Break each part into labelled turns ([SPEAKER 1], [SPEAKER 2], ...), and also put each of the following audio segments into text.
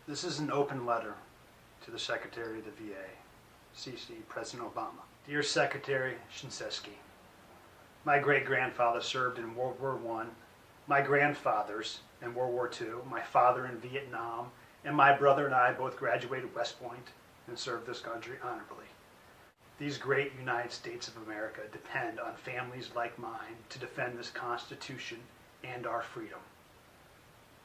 [SPEAKER 1] This is an open letter to the Secretary of the VA, CC President Obama. Dear Secretary Shinseki, my great-grandfather served in World War I, my grandfathers in World War II, my father in Vietnam, and my brother and I both graduated West Point and served this country honorably. These great United States of America depend on families like mine to defend this Constitution and our freedom.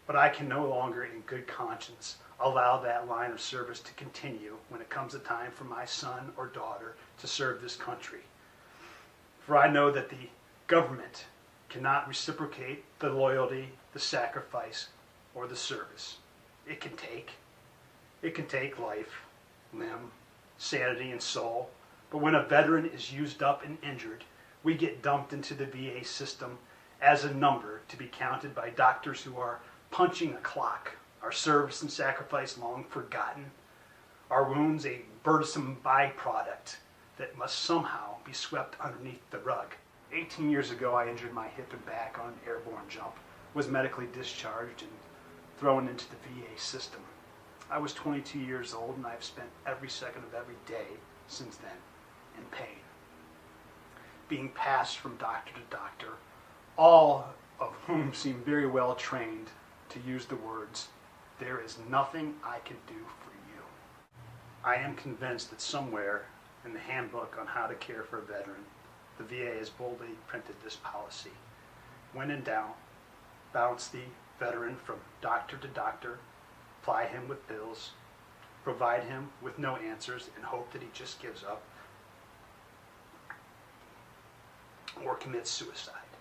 [SPEAKER 1] But I can no longer, in good conscience, allow that line of service to continue when it comes a time for my son or daughter to serve this country. For I know that the government cannot reciprocate the loyalty, the sacrifice, or the service. It can take life, limb, sanity, and soul. But when a veteran is used up and injured, we get dumped into the VA system as a number to be counted by doctors who are punching a clock, our service and sacrifice long forgotten, our wounds a burdensome byproduct that must somehow be swept underneath the rug. 18 years ago, I injured my hip and back on an airborne jump, was medically discharged and thrown into the VA system. I was 22 years old, and I've spent every second of every day since then in pain, being passed from doctor to doctor, all of whom seem very well trained to use the words, "There is nothing I can do for you." I am convinced that somewhere in the handbook on how to care for a veteran, the VA has boldly printed this policy. When in doubt, bounce the veteran from doctor to doctor, ply him with pills, provide him with no answers and hope that he just gives up or commits suicide.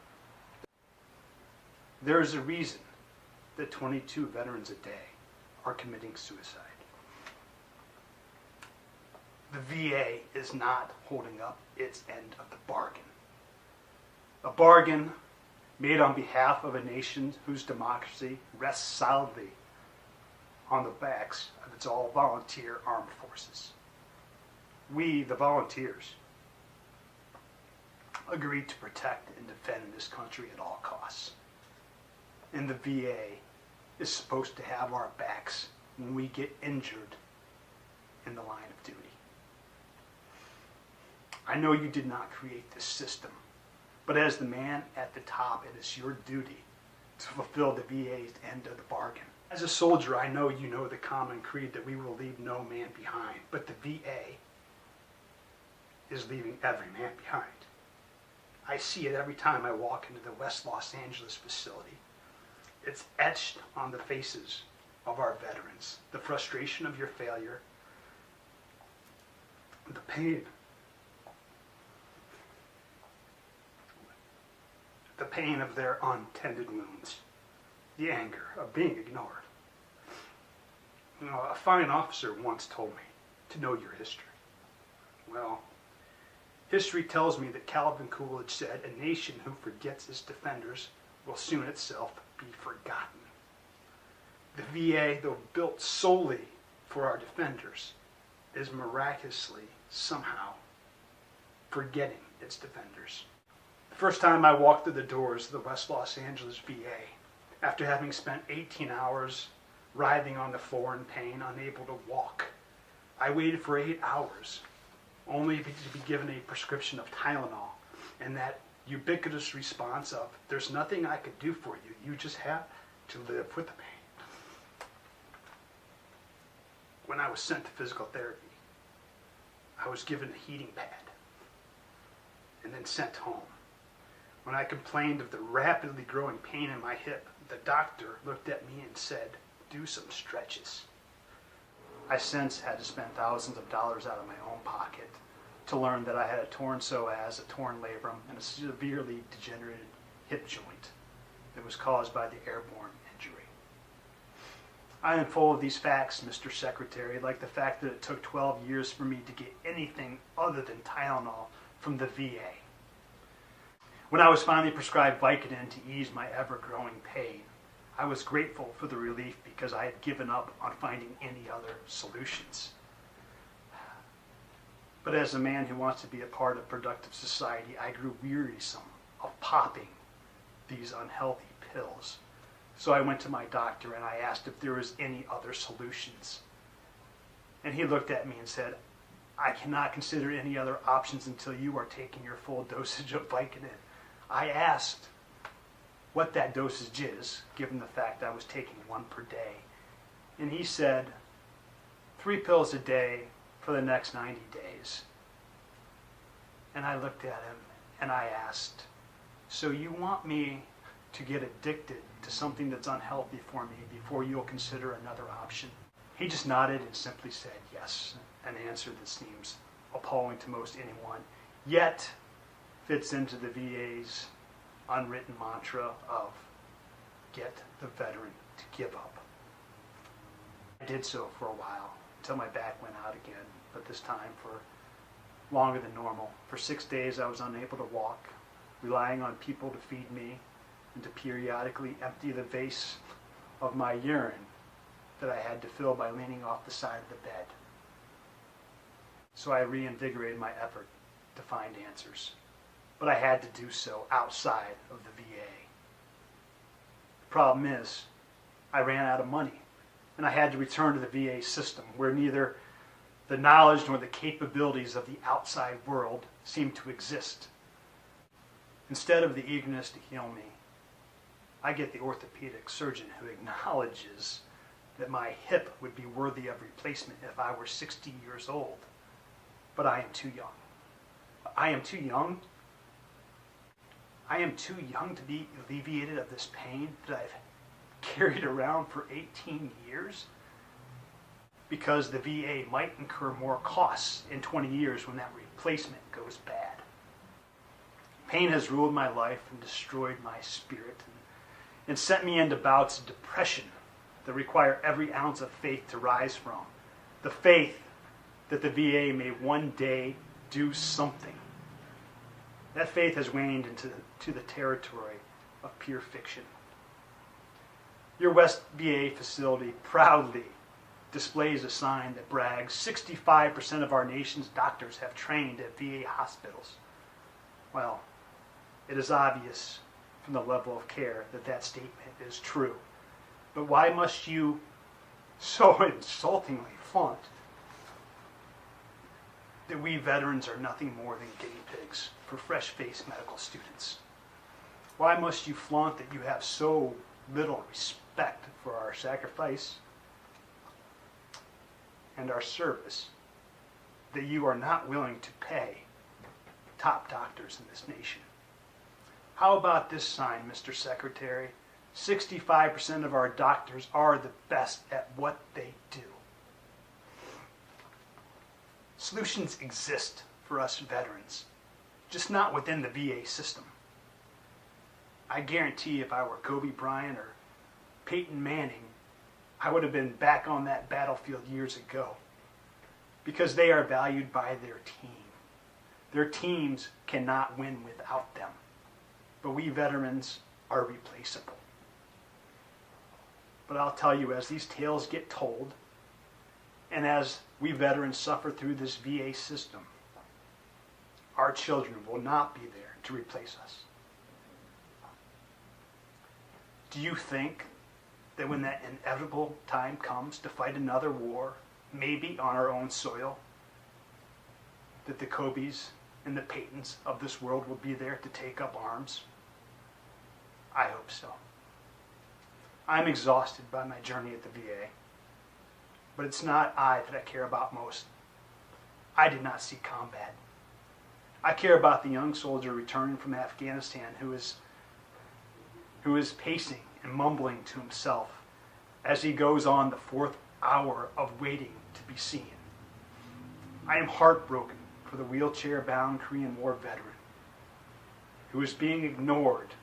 [SPEAKER 1] There is a reason that 22 veterans a day are committing suicide. The VA is not holding up its end of the bargain. A bargain made on behalf of a nation whose democracy rests solidly on the backs of its all-volunteer armed forces. We, the volunteers, agreed to protect and defend this country at all costs. And the VA is supposed to have our backs when we get injured in the line of duty. I know you did not create this system, but as the man at the top, it is your duty to fulfill the VA's end of the bargain. As a soldier, I know you know the common creed that we will leave no man behind, but the VA is leaving every man behind. I see it every time I walk into the West Los Angeles facility. It's etched on the faces of our veterans, the frustration of your failure, the pain of their untended wounds, the anger of being ignored. You know, a fine officer once told me to know your history. Well, history tells me that Calvin Coolidge said, "A nation who forgets its defenders will soon itself be forgotten." The VA, though built solely for our defenders, is miraculously somehow forgetting its defenders. The first time I walked through the doors of the West Los Angeles VA, after having spent 18 hours writhing on the floor in pain, unable to walk, I waited for 8 hours, only to be given a prescription of Tylenol, and that ubiquitous response of, "There's nothing I could do for you, you just have to live with the pain." When I was sent to physical therapy, I was given a heating pad and then sent home. When I complained of the rapidly growing pain in my hip, the doctor looked at me and said, "Do some stretches." I since had to spend thousands of dollars out of my own pocket to learn that I had a torn psoas, a torn labrum, and a severely degenerated hip joint that was caused by the airborne injury. I am full of these facts, Mr. Secretary, like the fact that it took 12 years for me to get anything other than Tylenol from the VA. When I was finally prescribed Vicodin to ease my ever-growing pain, I was grateful for the relief because I had given up on finding any other solutions. But as a man who wants to be a part of productive society, I grew wearisome of popping these unhealthy pills So I went to my doctor and I asked if there was any other solutions. And he looked at me and said, I cannot consider any other options until you are taking your full dosage of Vicodin. I asked what that dosage is, given the fact I was taking one per day. And he said, 3 pills a day for the next 90 days. And I looked at him and I asked, so you want me to get addicted to something that's unhealthy for me before you'll consider another option? He just nodded and simply said yes, an answer that seems appalling to most anyone, yet fits into the VA's unwritten mantra of get the veteran to give up. I did so for a while until my back went out again, but this time for longer than normal. For 6 days I was unable to walk, relying on people to feed me and to periodically empty the vase of my urine that I had to fill by leaning off the side of the bed. So I reinvigorated my effort to find answers. But I had to do so outside of the VA. The problem is, I ran out of money, and I had to return to the VA system, where neither the knowledge nor the capabilities of the outside world seemed to exist. Instead of the eagerness to heal me, I get the orthopedic surgeon who acknowledges that my hip would be worthy of replacement if I were 60 years old. But I am too young. I am too young. I am too young to be alleviated of this pain that I've carried around for 18 years, because the VA might incur more costs in 20 years when that replacement goes bad. Pain has ruled my life and destroyed my spirit and sent me into bouts of depression that require every ounce of faith to rise from. The faith that the VA may one day do something. That faith has waned into the territory of pure fiction. Your West VA facility proudly displays a sign that brags 65% of our nation's doctors have trained at VA hospitals. Well, it is obvious from the level of care that that statement is true. But why must you so insultingly flaunt that we veterans are nothing more than guinea pigs for fresh-faced medical students? Why must you flaunt that you have so little respect for our sacrifice and our service that you are not willing to pay top doctors in this nation? How about this sign, Mr. Secretary? 65% of our doctors are the best at what they do. Solutions exist for us veterans, just not within the VA system. I guarantee if I were Kobe Bryant or Peyton Manning, I would have been back on that battlefield years ago, because they are valued by their team. Their teams cannot win without them, but we veterans are replaceable. But I'll tell you, as these tales get told, and as we veterans suffer through this VA system, our children will not be there to replace us. Do you think that when that inevitable time comes to fight another war, maybe on our own soil, that the Kobes and the Peytons of this world will be there to take up arms? I hope so. I'm exhausted by my journey at the VA, but it's not I that I care about most. I did not see combat. I care about the young soldier returning from Afghanistan who is pacing and mumbling to himself as he goes on the 4th hour of waiting to be seen. I am heartbroken for the wheelchair-bound Korean War veteran who is being ignored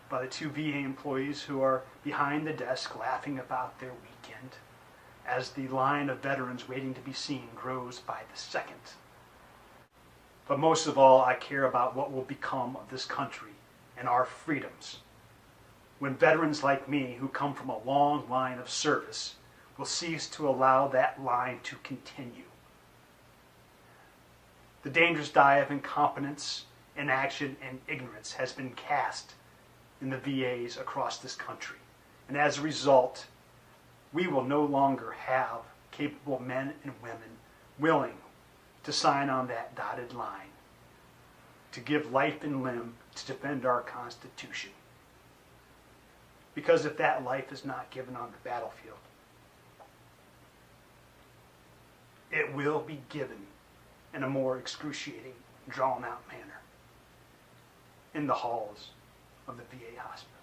[SPEAKER 1] by the 2 VA employees who are behind the desk laughing about their weekend as the line of veterans waiting to be seen grows by the second. But most of all, I care about what will become of this country and our freedoms when veterans like me, who come from a long line of service, will cease to allow that line to continue. The dangerous die of incompetence, inaction, and ignorance has been cast in the VAs across this country. And as a result, we will no longer have capable men and women willing to sign on that dotted line to give life and limb to defend our Constitution. Because if that life is not given on the battlefield, it will be given in a more excruciating, drawn-out manner in the halls of the VA hospital.